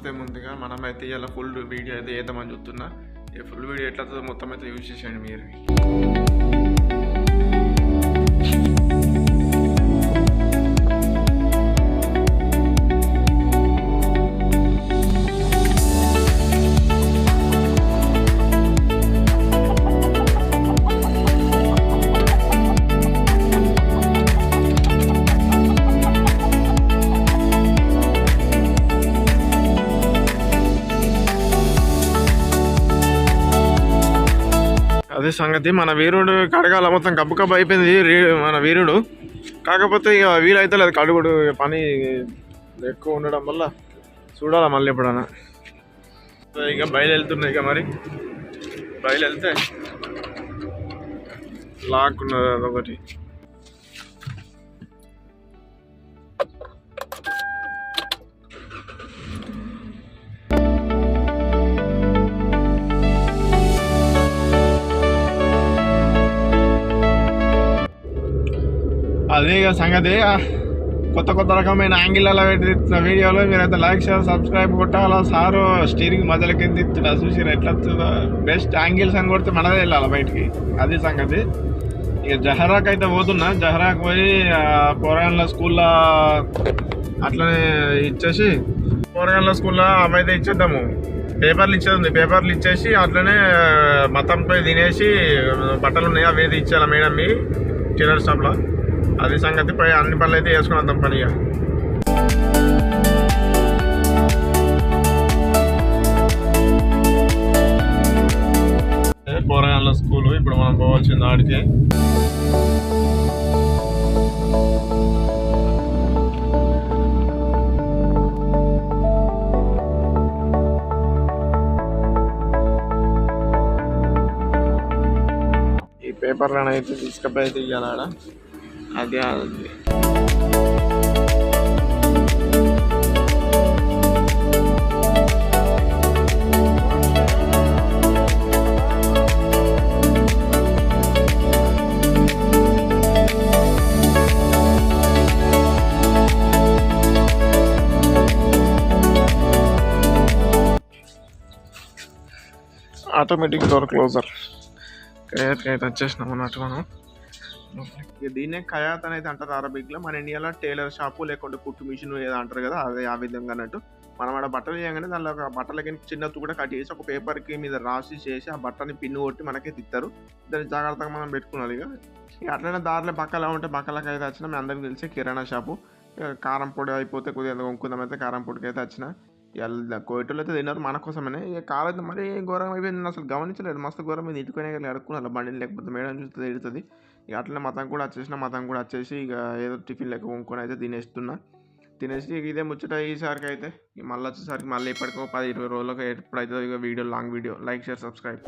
నమస్తే. ముందుగా మనమైతే ఇలా ఫుల్ వీడియో అయితే వేద్దామని చూస్తున్నా. ఈ ఫుల్ వీడియో ఎట్లా మొత్తం అయితే యూజ్ చేసేయండి మీరు. అదే సంగతి. మన వీరుడు కడగాల మొత్తం కబ్బు కబ్బు అయిపోయింది మన వీరుడు. కాకపోతే ఇక వీలైతే లేదు కడుగుడు, పని ఎక్కువ ఉండడం వల్ల చూడాలి మళ్ళీ ఎప్పుడన్నా. ఇక బయలుదేరుతున్నాయి. ఇక మరి బయలుదేరితే లాక్ ఉన్నది అదొకటి. అదే ఇక సంగతి. కొత్త కొత్త రకమైన యాంగిల్లో పెట్టిన వీడియోలో మీరైతే లైక్ షేర్ సబ్స్క్రైబ్ కొట్టాలా. సారు స్టీరింగ్ మధ్యలో కింద ఇస్తున్నా చూసి ఎట్లా వస్తుందో. బెస్ట్ యాంగిల్స్ అని కొడితే మనదే వెళ్ళాలి బయటికి. అది సంగతి. ఇక జహరాకి అయితే పోతున్నా. జహరాకి పోయి పోరగాళ్ళ స్కూల్లో అట్లనే ఇచ్చేసి, పోరగాళ్ళ స్కూల్లో అవైతే ఇచ్చేద్దాము. పేపర్లు ఇచ్చేది, పేపర్లు ఇచ్చేసి అట్లనే మతంపై తినేసి బట్టలు ఉన్నాయి అవి అయితే ఇచ్చేయాలి మేడం మీ టైలర్ షాప్లో. అది సంగతి. పై అన్ని పనులు అయితే వేసుకుని వద్దాం పనిగా. పోరగాళ్ళ స్కూలు ఇప్పుడు మనం పోవాల్సింది ఆడికి. ఈ పేపర్లను అయితే తీసుకపోయి అయితే ఇవ్వాలి ఆడ. అదే ఆటోమేటిక్ డోర్ క్లోజర్ కయాత్కి అయితే వచ్చేసినాం అన్నట్టు మనం. దీన్నే కయాత్ అనేది అంటారు అరబిక్లో. మన ఇండియాలో టైలర్ షాపు లేకుంటే కుట్టు మిషన్ ఏదో అంటారు కదా, అదే ఆ విధంగా అన్నట్టు. మనం ఆడ బట్టలు చేయగానే దానిలో ఒక బట్టలకి చిన్న కూడా కట్ చేసి ఒక పేపర్కి మీద రాసి చేసి ఆ బట్టని పిన్ను కొట్టి మనకే తిస్తారు. దాన్ని జాగ్రత్తగా మనం పెట్టుకున్నాం. ఇక అట్లనే దారిలో బక్కలా ఉంటే బక్కలకి అయితే వచ్చిన మీ అందరికి తెలిసి కిరాణా షాపు. కారం పొడి అయిపోతే కొద్దిగా కొనుక్కుందాం అయితే కారం పొడికి అయితే వచ్చిన. కోయటోళ్ళు అయితే తిన్నారు మన కోసమనే. ఇక కాలేదు మరి ఘోరం అయిపోయింది. అసలు గమనించలేదు. మస్తు ఘోరం మీద ఇంటిపోయినా కానీ అడుక్కున్నారు బండిని, లేకపోతే మేడం చూస్తే తిడుతుంది. ఇక అట్లనే మతం కూడా వచ్చేసి ఇక ఏదో టిఫిన్ లెక్క కొనుక్కొని అయితే తినేసి ఇక ఇదే ముచ్చట ఈసారికి అయితే. మళ్ళీ వచ్చేసరికి మళ్ళీ ఇప్పటికో 10-20 రోజులకు ఎప్పుడైతే ఇక video long video. Like share subscribe.